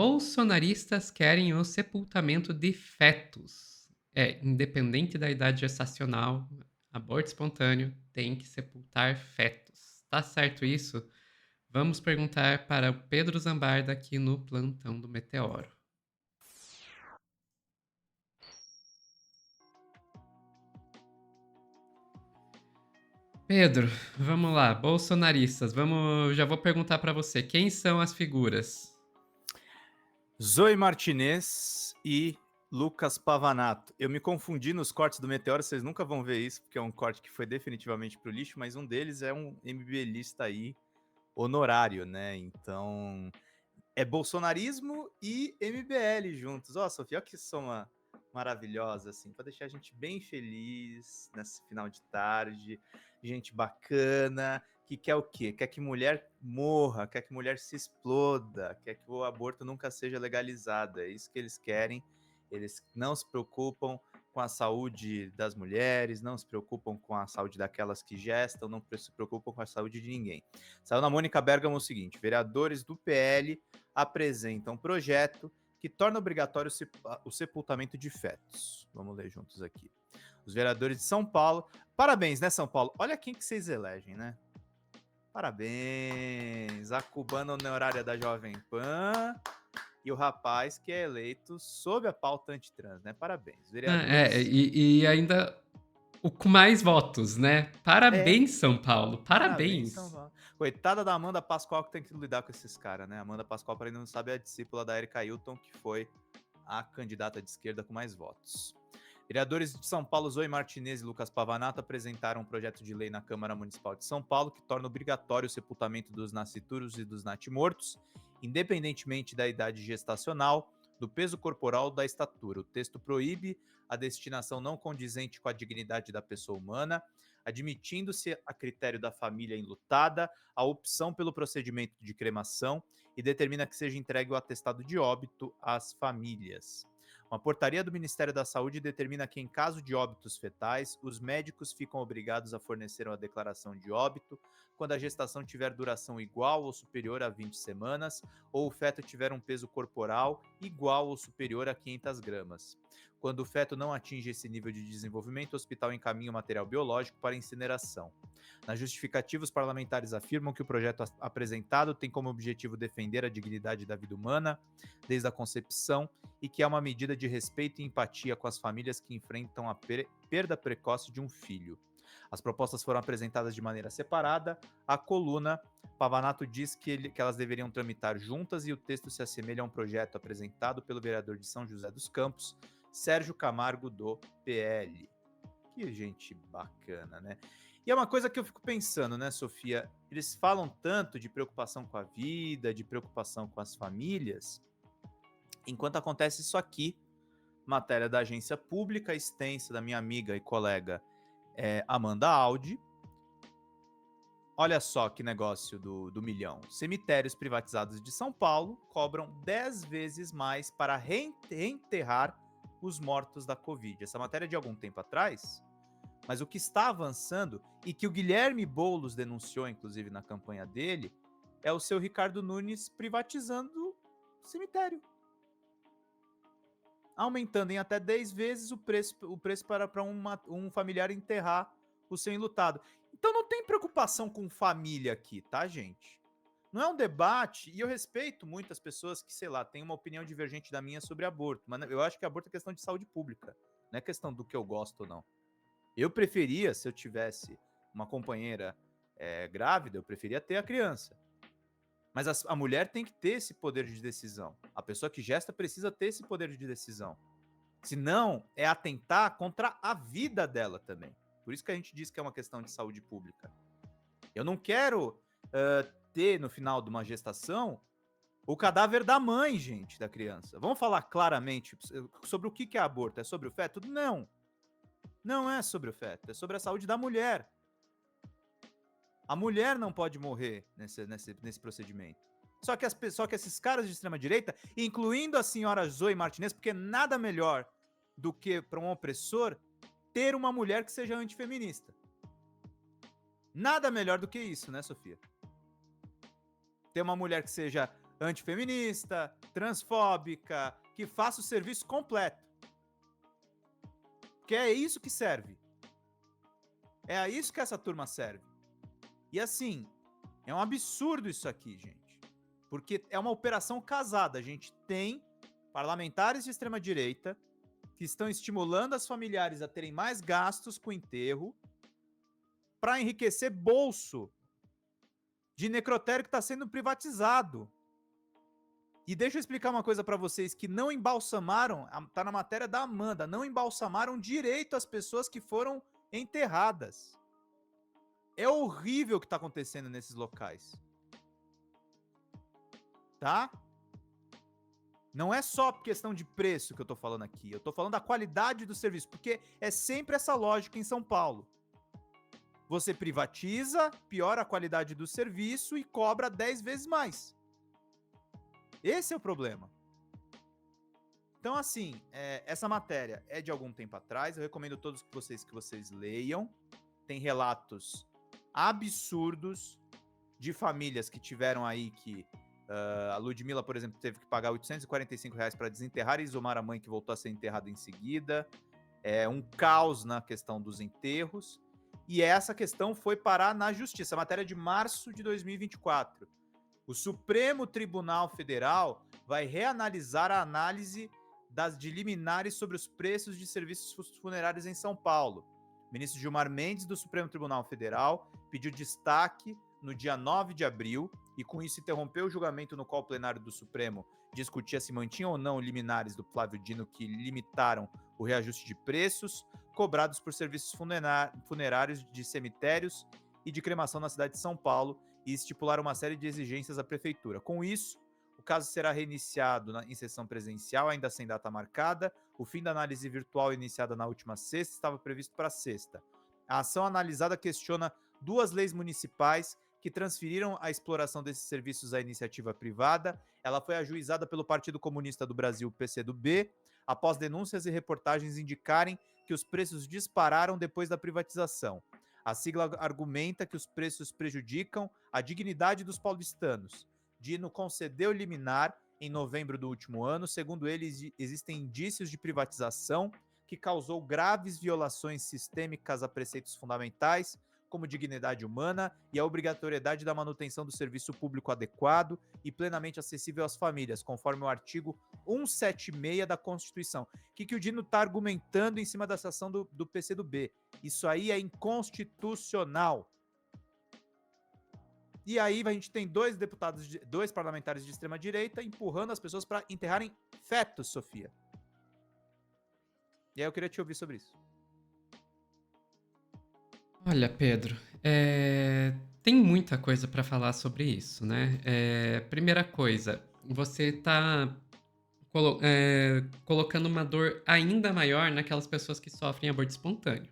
Bolsonaristas querem o sepultamento de fetos. Independente da idade gestacional, aborto espontâneo tem que sepultar fetos. Tá certo isso? Vamos perguntar para o Pedro Zambarda aqui no plantão do Meteoro. Pedro, vamos lá, bolsonaristas, já vou perguntar para você, quem são as figuras? Zoe Martinez e Lucas Pavanato. Eu me confundi nos cortes do Meteoro, vocês nunca vão ver isso, porque é um corte que foi definitivamente pro lixo, mas um deles é um MBLista aí, honorário, né? Então, é bolsonarismo e MBL juntos. Ó, Sofia, olha que soma maravilhosa, assim, para deixar a gente bem feliz nesse final de tarde, gente bacana, que quer o quê? Quer que mulher morra, quer que mulher se exploda, quer que o aborto nunca seja legalizado. É isso que eles querem. Eles não se preocupam com a saúde das mulheres, não se preocupam com a saúde daquelas que gestam, não se preocupam com a saúde de ninguém. Saiu na Mônica Bergamo o seguinte: vereadores do PL apresentam projeto que torna obrigatório o sepultamento de fetos. Vamos ler juntos aqui. Os vereadores de São Paulo. Parabéns, né, São Paulo? Olha quem que vocês elegem, né? Parabéns. A cubana honorária da Jovem Pan e o rapaz que é eleito sob a pauta antitrans, né? Parabéns. Vereadores. E ainda com mais votos, né? É, Parabéns, São Paulo, parabéns, São parabéns. Paulo. Coitada da Amanda Pascoal que tem que lidar com esses caras, né? Amanda Pascoal, para quem não sabe, é a discípula da Erika Hilton, que foi a candidata de esquerda com mais votos. Vereadores de São Paulo, Zoe Martinez e Lucas Pavanato, apresentaram um projeto de lei na Câmara Municipal de São Paulo que torna obrigatório o sepultamento dos nascituros e dos natimortos, independentemente da idade gestacional, do peso corporal ou da estatura. O texto proíbe a destinação não condizente com a dignidade da pessoa humana, admitindo-se a critério da família enlutada a opção pelo procedimento de cremação e determina que seja entregue o atestado de óbito às famílias. Uma portaria do Ministério da Saúde determina que, em caso de óbitos fetais, os médicos ficam obrigados a fornecer uma declaração de óbito quando a gestação tiver duração igual ou superior a 20 semanas ou o feto tiver um peso corporal igual ou superior a 500 gramas. Quando o feto não atinge esse nível de desenvolvimento, o hospital encaminha o material biológico para incineração. Na justificativa, os parlamentares afirmam que o projeto apresentado tem como objetivo defender a dignidade da vida humana desde a concepção e que é uma medida de respeito e empatia com as famílias que enfrentam a perda precoce de um filho. As propostas foram apresentadas de maneira separada. A coluna Pavanato diz que elas deveriam tramitar juntas e o texto se assemelha a um projeto apresentado pelo vereador de São José dos Campos, Sérgio Camargo, do PL. Que gente bacana, né? E é uma coisa que eu fico pensando, né, Sofia? Eles falam tanto de preocupação com a vida, de preocupação com as famílias, enquanto acontece isso aqui, matéria da agência pública extensa da minha amiga e colega Amanda Audi. Olha só que negócio do milhão. Cemitérios privatizados de São Paulo cobram 10 vezes mais para reenterrar os mortos da Covid. Essa matéria é de algum tempo atrás, mas o que está avançando e que o Guilherme Boulos denunciou, inclusive, na campanha dele, é o seu Ricardo Nunes privatizando o cemitério. Aumentando em até 10 vezes o preço para um familiar enterrar o seu enlutado. Então não tem preocupação com família aqui, tá, gente? Não é um debate, e eu respeito muitas pessoas que, sei lá, têm uma opinião divergente da minha sobre aborto, mas eu acho que aborto é questão de saúde pública, não é questão do que eu gosto ou não. Eu preferia, se eu tivesse uma companheira grávida, eu preferia ter a criança. Mas a mulher tem que ter esse poder de decisão. A pessoa que gesta precisa ter esse poder de decisão. Senão, é atentar contra a vida dela também. Por isso que a gente diz que é uma questão de saúde pública. Eu não quero ter, no final de uma gestação, o cadáver da mãe, gente, da criança. Vamos falar claramente sobre o que é aborto? É sobre o feto? Não. Não é sobre o feto. É sobre a saúde da mulher. A mulher não pode morrer nesse procedimento. Só que esses caras de extrema-direita, incluindo a senhora Zoe Martinez, porque nada melhor do que para um opressor ter uma mulher que seja antifeminista. Nada melhor do que isso, né, Sofia? Ter uma mulher que seja antifeminista, transfóbica, que faça o serviço completo. Que é isso que serve. É a isso que essa turma serve. E assim, é um absurdo isso aqui, gente. Porque é uma operação casada. A gente tem parlamentares de extrema-direita que estão estimulando as familiares a terem mais gastos com enterro para enriquecer bolso de necrotério que está sendo privatizado. E deixa eu explicar uma coisa para vocês, que não embalsamaram, tá na matéria da Amanda, não embalsamaram direito as pessoas que foram enterradas. É horrível o que tá acontecendo nesses locais. Tá? Não é só questão de preço que eu tô falando aqui, eu tô falando da qualidade do serviço, porque é sempre essa lógica em São Paulo. Você privatiza, piora a qualidade do serviço e cobra 10 vezes mais. Esse é o problema. Então, assim, essa matéria é de algum tempo atrás. Eu recomendo a todos que vocês leiam. Tem relatos absurdos de famílias que tiveram aí que... a Ludmilla, por exemplo, teve que pagar R$845 para desenterrar e exumar a mãe, que voltou a ser enterrada em seguida. É um caos na questão dos enterros. E essa questão foi parar na justiça. A matéria é de março de 2024. O Supremo Tribunal Federal vai reanalisar a análise de liminares sobre os preços de serviços funerários em São Paulo. O ministro Gilmar Mendes, do Supremo Tribunal Federal, pediu destaque no dia 9 de abril e, com isso, interrompeu o julgamento no qual o plenário do Supremo discutia se mantinha ou não liminares do Flávio Dino que limitaram o reajuste de preços cobrados por serviços funerários de cemitérios e de cremação na cidade de São Paulo, e estipular uma série de exigências à prefeitura. Com isso, o caso será reiniciado em sessão presencial, ainda sem data marcada. O fim da análise virtual iniciada na última sexta estava previsto para sexta. A ação analisada questiona 2 leis municipais que transferiram a exploração desses serviços à iniciativa privada. Ela foi ajuizada pelo Partido Comunista do Brasil, PCdoB, após denúncias e reportagens indicarem que os preços dispararam depois da privatização. A sigla argumenta que os preços prejudicam a dignidade dos paulistanos. Dino concedeu liminar em novembro do último ano. Segundo ele, existem indícios de privatização que causou graves violações sistêmicas a preceitos fundamentais, como dignidade humana e a obrigatoriedade da manutenção do serviço público adequado e plenamente acessível às famílias, conforme o artigo 176 da Constituição. O que o Dino está argumentando em cima dessa ação do PCdoB? Isso aí é inconstitucional. E aí a gente tem 2 parlamentares de extrema-direita empurrando as pessoas para enterrarem fetos, Sofia. E aí eu queria te ouvir sobre isso. Olha, Pedro, tem muita coisa para falar sobre isso, né? Primeira coisa, você está colocando uma dor ainda maior naquelas pessoas que sofrem aborto espontâneo.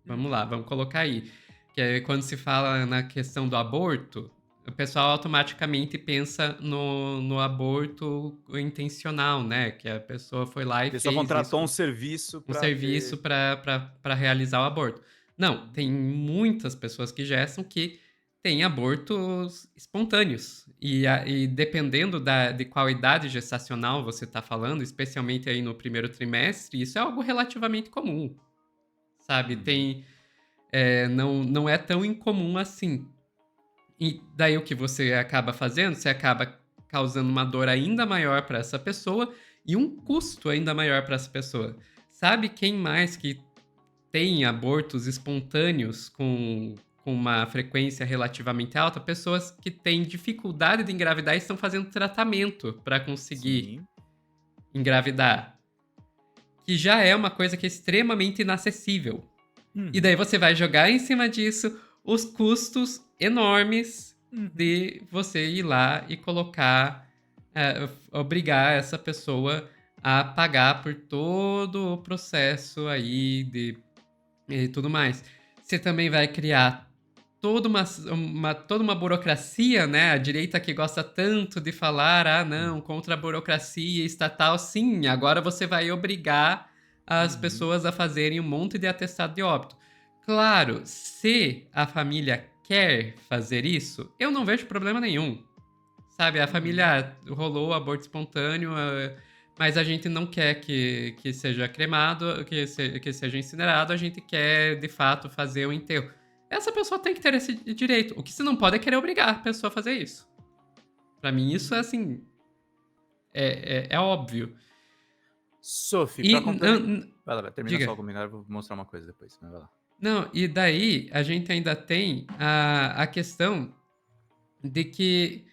Vamos lá, vamos colocar aí. Que é quando se fala na questão do aborto, o pessoal automaticamente pensa no aborto intencional, né? Que a pessoa foi lá e fez A pessoa contratou isso, um serviço um serviço para realizar o aborto. Não, tem muitas pessoas que gestam que têm abortos espontâneos. E dependendo de qual idade gestacional você está falando, especialmente aí no primeiro trimestre, isso é algo relativamente comum, sabe? Não é tão incomum assim. E daí o que você acaba fazendo? Você acaba causando uma dor ainda maior para essa pessoa e um custo ainda maior para essa pessoa. Sabe quem mais que tem abortos espontâneos com uma frequência relativamente alta? Pessoas que têm dificuldade de engravidar e estão fazendo tratamento para conseguir engravidar. Que já é uma coisa que é extremamente inacessível. E daí você vai jogar em cima disso os custos enormes de você ir lá e colocar, obrigar essa pessoa a pagar por todo o processo aí e tudo mais. Você também vai criar toda uma burocracia, né? A direita que gosta tanto de falar, não, contra a burocracia estatal. Sim, agora você vai obrigar as pessoas a fazerem um monte de atestado de óbito. Claro, se a família quer fazer isso, eu não vejo problema nenhum, Sabe, a Uhum. família rolou o aborto espontâneo, mas a gente não quer que seja cremado, que seja incinerado, a gente quer, de fato, fazer o enterro. Essa pessoa tem que ter esse direito. O que você não pode é querer obrigar a pessoa a fazer isso. Pra mim, isso é assim, é óbvio. Sophie, E pra complementar. Vai lá, termina diga. só comigo, eu vou mostrar uma coisa depois. Vai lá. Não, e daí a gente ainda tem a questão de que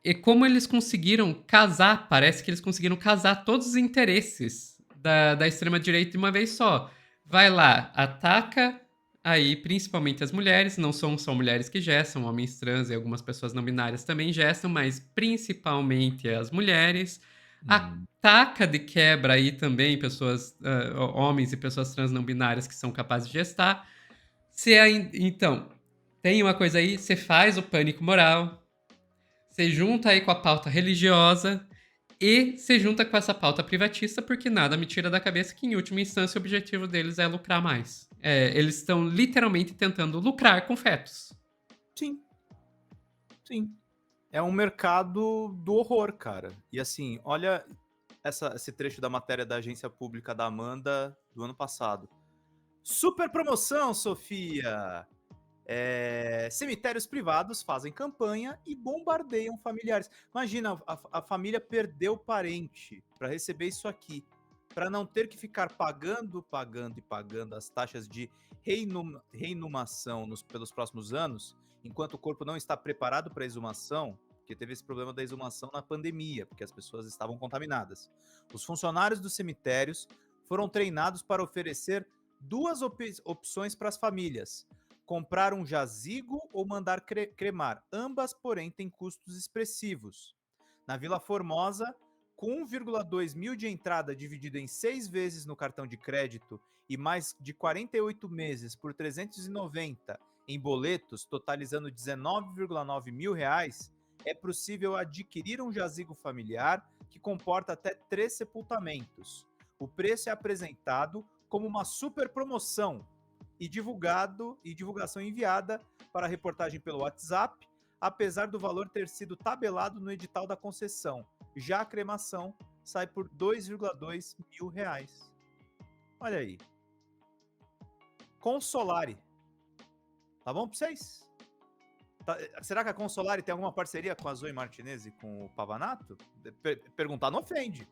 e como eles conseguiram casar, parece que eles conseguiram casar todos os interesses da extrema-direita de uma vez só. Vai lá, ataca aí principalmente as mulheres, não são só mulheres que gestam, homens trans e algumas pessoas não binárias também gestam, mas principalmente as mulheres. Uhum. Ataca de quebra aí também pessoas, homens e pessoas trans não binárias que são capazes de gestar. Então, tem uma coisa aí, você faz o pânico moral, você junta aí com a pauta religiosa e se junta com essa pauta privatista, porque nada me tira da cabeça que, em última instância, o objetivo deles é lucrar mais. Eles estão literalmente tentando lucrar com fetos. Sim, sim. É um mercado do horror, cara. E assim, olha esse trecho da matéria da agência pública da Amanda do ano passado. Super promoção, Sofia! Cemitérios privados fazem campanha e bombardeiam familiares. Imagina, a família perdeu parente para receber isso aqui, para não ter que ficar pagando as taxas de reinumação pelos próximos anos, enquanto o corpo não está preparado para a exumação, porque teve esse problema da exumação na pandemia, porque as pessoas estavam contaminadas. Os funcionários dos cemitérios foram treinados para oferecer duas opções para as famílias: comprar um jazigo ou mandar cremar. Ambas, porém, têm custos expressivos. Na Vila Formosa, com 1,2 mil de entrada dividido em 6 vezes no cartão de crédito e mais de 48 meses por 390 em boletos, totalizando 19,9 mil reais, é possível adquirir um jazigo familiar que comporta até 3 sepultamentos. O preço é apresentado como uma super promoção e divulgação enviada para a reportagem pelo WhatsApp, apesar do valor ter sido tabelado no edital da concessão. Já a cremação sai por 2,2 mil reais. Olha aí. Consolare. Tá bom pra vocês? Será que a Consolare tem alguma parceria com a Zoe Martinez e com o Pavanato? Perguntar não ofende.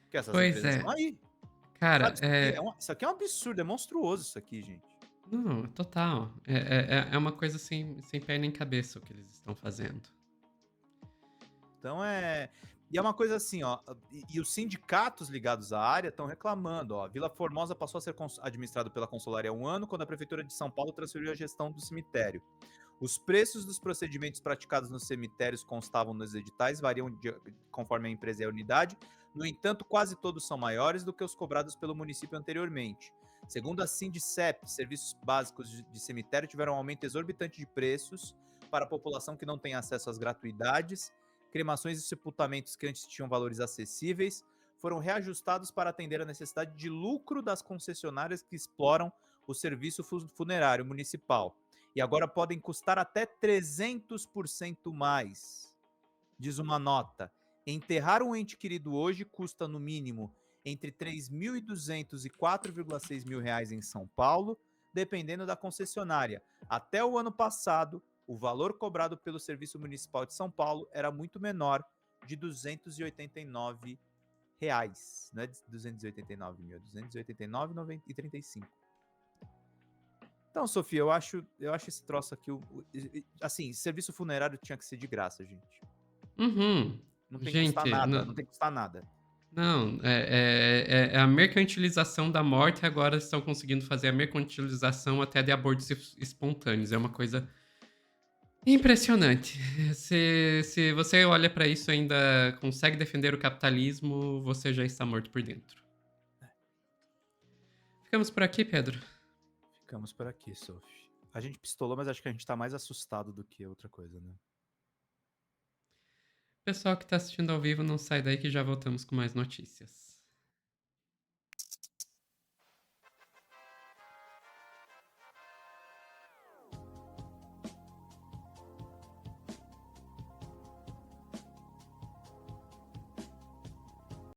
Porque essas Pois empresas é. estão aí. Cara, Sabe, isso aqui é um absurdo, é monstruoso isso aqui, gente. Não, total. É uma coisa sem pé nem cabeça o que eles estão fazendo. Então E é uma coisa assim, ó. E os sindicatos ligados à área estão reclamando, ó. Vila Formosa passou a ser administrado pela Consolaria há um ano, quando a Prefeitura de São Paulo transferiu a gestão do cemitério. Os preços dos procedimentos praticados nos cemitérios constavam nos editais, variam conforme a empresa e a unidade. No entanto, quase todos são maiores do que os cobrados pelo município anteriormente. Segundo a Sindicep, serviços básicos de cemitério tiveram um aumento exorbitante de preços para a população que não tem acesso às gratuidades. Cremações e sepultamentos que antes tinham valores acessíveis foram reajustados para atender a necessidade de lucro das concessionárias que exploram o serviço funerário municipal. E agora podem custar até 300% mais, diz uma nota. Enterrar um ente querido hoje custa no mínimo entre 3.200 e 4,6 mil reais em São Paulo, dependendo da concessionária. Até o ano passado, o valor cobrado pelo Serviço Municipal de São Paulo era muito menor, de 289 reais. Não é 289 mil, é 289,35. Então, Sofia, eu acho esse troço aqui, assim, serviço funerário tinha que ser de graça, gente. Uhum. Não tem que custar Gente, nada, não tem que custar nada. não, é a mercantilização da morte, agora estão conseguindo fazer a mercantilização até de abortos espontâneos. É uma coisa impressionante. Se você olha para isso e ainda consegue defender o capitalismo, você já está morto por dentro. Ficamos por aqui, Pedro. Ficamos por aqui, Sophie. A gente pistolou, mas acho que a gente tá mais assustado do que outra coisa, né? Pessoal que está assistindo ao vivo, não sai daí que já voltamos com mais notícias.